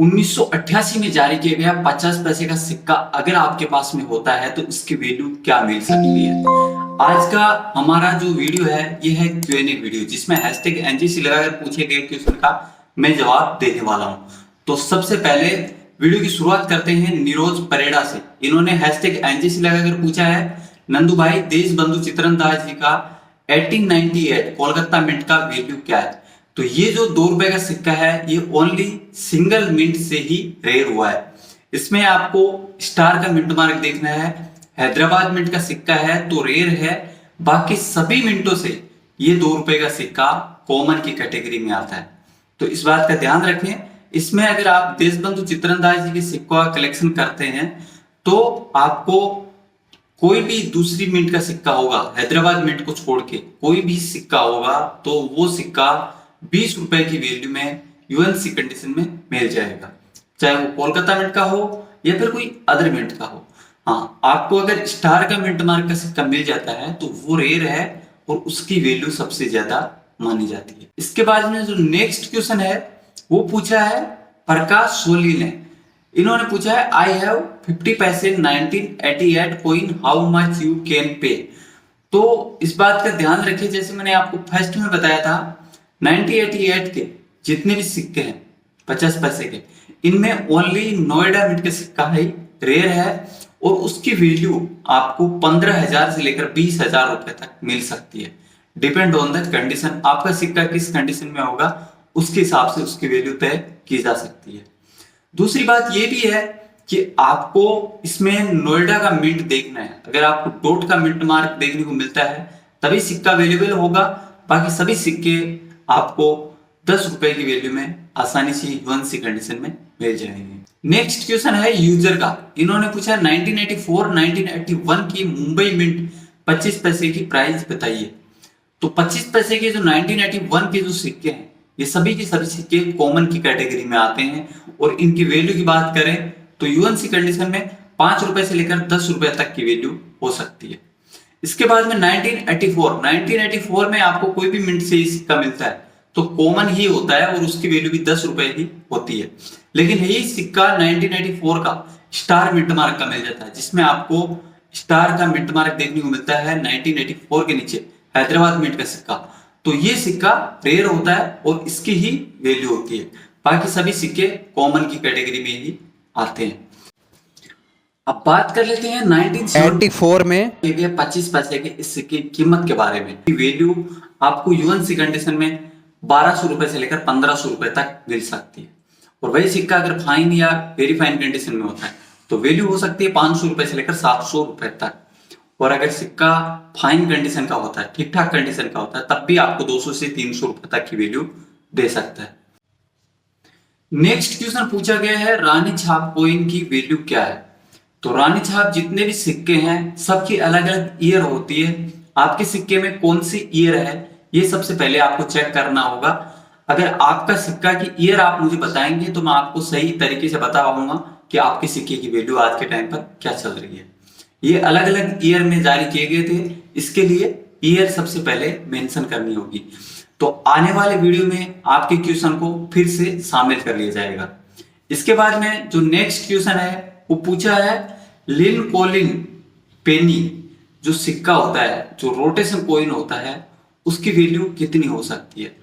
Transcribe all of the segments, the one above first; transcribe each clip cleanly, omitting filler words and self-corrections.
1988 में जारी किया गया 50 पैसे का सिक्का अगर आपके पास में होता है तो इसकी वैल्यू क्या मिल सकती है। आज का हमारा जो वीडियो है ये है Q&A वीडियो, जिसमें हैशटैग एनजीसी लगाकर पूछे गए क्वेश्चन का मैं जवाब देने वाला हूं। तो सबसे पहले वीडियो की शुरुआत करते हैं नीरोज परेड़ा से। इन्होंने हैशटैग एनजीसी लगाकर पूछा है, नंदू भाई देश बंधु चित्तरंजन दास जी का 1898 कोलकाता मिंट का वैल्यू क्या है। तो ये जो 2 रुपए का सिक्का है ये ओनली सिंगल मिंट से ही रेयर हुआ है। इसमें आपको स्टार का मिंट मार्क देखना है। हैदराबाद मिंट का सिक्का है तो रेयर है, बाकी सभी मिंटों से ये 2 रुपए का सिक्का कॉमन की कैटेगरी में आता है। तो इस बात का ध्यान रखें। इसमें अगर आप देशबंधु चित्तरंजन दास जी के सिक्कों का कलेक्शन करते हैं तो आपको कोई भी दूसरी मिंट का सिक्का होगा, हैदराबाद मिंट को छोड़ के कोई भी सिक्का होगा तो वो सिक्का 20 रुपए की वैल्यू में यूएनसी कंडीशन में मिल जाएगा, चाहे वो कोलकाता मिंट का हो या फिर कोई अदर मिंट का हो। हाँ, आपको अगर स्टार का मिंट मार्क का सिक्का मिल जाता है तो वो रेयर है और उसकी वैल्यू सबसे ज्यादा मानी जाती है। इसके बाद में जो नेक्स्ट क्वेश्चन है वो पूछा है प्रकाश सोली ने। इन्होंने पूछा है आई हैव 50 पैसे 1988 coin, how much you can pay. तो इस बात का ध्यान रखिए, जैसे मैंने आपको फर्स्ट में बताया था 1988 के जितने भी सिक्के हैं 50 पैसे के, इनमें ओनली नोएडा मिंट का सिक्का है रेयर है और उसकी वैल्यू आपको 15,000 से लेकर 20,000 रुपए तक मिल सकती है। डिपेंड ऑन द कंडीशन, आपका सिक्का किस कंडीशन में होगा उसके हिसाब से उसकी वैल्यू तय की जा सकती है। दूसरी बात ये भी है कि आपको इसमें नोएडा का मिंट देखना है। अगर आपको डॉट का मिंट मार्क देखने को मिलता है तभी सिक्का अवेलेबल होगा, बाकी सभी सिक्के आपको 10 रुपए की वैल्यू में आसानी से यूएनसी कंडीशन में मिल जाएंगे। नेक्स्ट क्वेश्चन है यूजर का। इन्होंने पूछा 1984-1981 की मुंबई मिंट 25 पैसे की प्राइस बताइए। तो 25 पैसे के जो 1981 के जो सिक्के हैं ये सभी के सभी सिक्के कॉमन की कैटेगरी में आते हैं और इनकी वैल्यू की बात करें तो यूएनसी कंडीशन में 5 रुपए से लेकर 10 रुपए तक की वैल्यू हो सकती है। इसके बाद में 1984 में आपको कोई भी मिंट से सिक्का मिलता है तो कॉमन ही होता है और उसकी वैल्यू भी 10 रुपए ही होती है। लेकिन यही सिक्का 1984 का स्टार मिंट मार्क का मिल जाता है, जिसमें आपको स्टार का मिंट मार्क देखने को मिलता है 1984 के नीचे हैदराबाद मिंट का सिक्का। तो ये सिक्का रेयर होता है और इसकी ही वैल्यू होती है, बाकी सभी सिक्के कॉमन की कैटेगरी में ही आते हैं। अब बात कर लेते हैं 1984 में 25 पैसे के इस सिक्के की कीमत के बारे में। वैल्यू आपको यूएनसी कंडीशन में 1200 रुपए से लेकर 1500 रुपए तक मिल सकती है और वही सिक्का अगर फाइन या वेरी फाइन कंडीशन में होता है तो वैल्यू हो सकती है 500 रुपए से लेकर 700 रुपए तक। और अगर सिक्का फाइन कंडीशन का होता है, ठीक ठाक कंडीशन का होता है, तब भी आपको 200 से 300 रुपए तक की वैल्यू दे सकता है। नेक्स्ट क्वेश्चन पूछा गया है रानी छाप कॉइन की वैल्यू क्या है। तो रानी छाप जितने भी सिक्के हैं सबकी अलग अलग ईयर होती है। आपके सिक्के में कौन सी ईयर है ये सबसे पहले आपको चेक करना होगा। अगर आपका सिक्का की ईयर आप मुझे बताएंगे तो मैं आपको सही तरीके से बता पाऊंगा कि आपके सिक्के की वैल्यू आज के टाइम पर क्या चल रही है। ये अलग अलग ईयर में जारी किए गए थे, इसके लिए ईयर सबसे पहले मेंशन करनी होगी। तो आने वाले वीडियो में आपके क्वेश्चन को फिर से शामिल कर लिया जाएगा। इसके बाद में जो नेक्स्ट क्वेश्चन है वो पूछा है लिनकोलिन पेनी जो सिक्का होता है, जो रोटेशन कॉइन होता है, उसकी वैल्यू कितनी हो सकती है।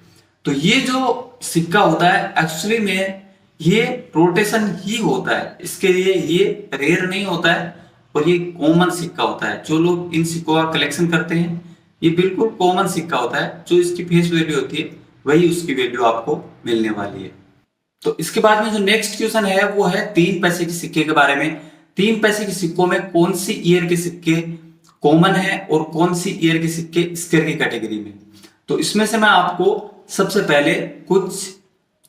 तो ये जो सिक्का होता है एक्चुअली में ये रोटेशन ही होता है, इसके लिए ये रेयर नहीं होता है और ये कॉमन सिक्का होता है। जो लोग इन सिक्कों का कलेक्शन करते हैं ये बिल्कुल कॉमन सिक्का होता है, जो इसकी फेस वैल्यू होती है वही उसकी वैल्यू आपको मिलने वाली है। तो इसके बाद में जो नेक्स्ट क्वेश्चन है वो है 3 पैसे के सिक्के के बारे में। 3 पैसे के सिक्कों में कौन सी ईयर के सिक्के कॉमन है और कौन सी ईयर के सिक्के स्क्वायर की कैटेगरी में। तो इसमें से मैं आपको सबसे पहले कुछ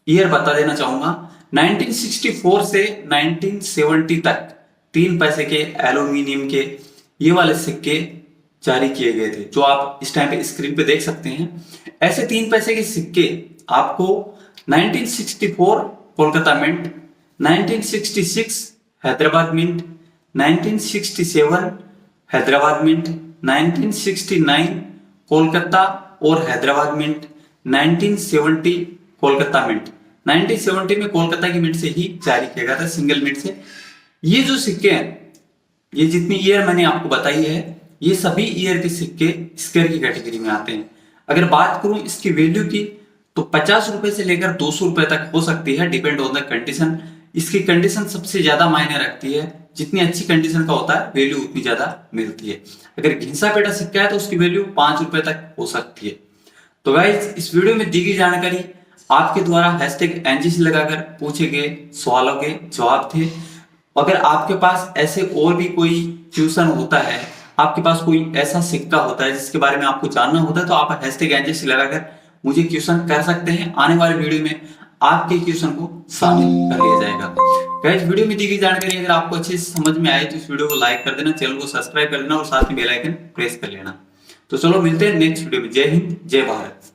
ईयर बता देना चाहूंगा। 1964 से 1970 तक 3 पैसे के एल्यूमिनियम के ये वाले सिक्के जारी किए गए थे, जो आप इस टाइम पे स्क्रीन पे देख सकते हैं। ऐसे 3 पैसे के सिक्के आपको 1964 Kolkata mint, 1966 Hyderabad mint, 1967 Hyderabad mint, 1969 Kolkata और हैदराबाद मिंट, 1970 कोलकाता मिंट, 1970 में कोलकाता की मिंट से ही जारी किया गया था, सिंगल मिंट से। ये जो सिक्के हैं, ये जितनी ईयर मैंने आपको बताई है, ये सभी ईयर के सिक्के स्क्वायर की कैटेगरी में आते हैं। अगर बात करूं इसकी वैल्यू की, तो 50 रुपए से लेकर 200 रुपए तक हो सकती है, डिपेंड ऑन द कंडीशन। इसकी कंडीशन सबसे ज्यादा मायने रखती है, जितनी अच्छी कंडीशन का होता है वैल्यू उतनी ज्यादा मिलती है। अगर घिसा पेटा सिक्का है तो उसकी वैल्यू 5 रुपए तक हो सकती है। तो गाइस, इस वीडियो में दी गई जानकारी आपके द्वारा हैशटैग एनजीसी लगाकर पूछे गए सवालों के जवाब थे। अगर आपके पास ऐसे और भी कोई क्वेश्चन होता है, आपके पास कोई ऐसा सिक्का होता है जिसके बारे में आपको जानना होता है, तो आप हैशटैग एनजीसी लगाकर मुझे क्वेश्चन कर सकते हैं। आने वाले वीडियो में आपके क्वेश्चन को शामिल कर लिया जाएगा। गाइस, वीडियो में दी गई जानकारी अगर आपको अच्छे से समझ में आए तो इस वीडियो को लाइक कर देना, चैनल को सब्सक्राइब कर लेना और साथ में बेल आइकन प्रेस कर लेना। तो चलो मिलते हैं नेक्स्ट वीडियो में। जय हिंद, जय भारत।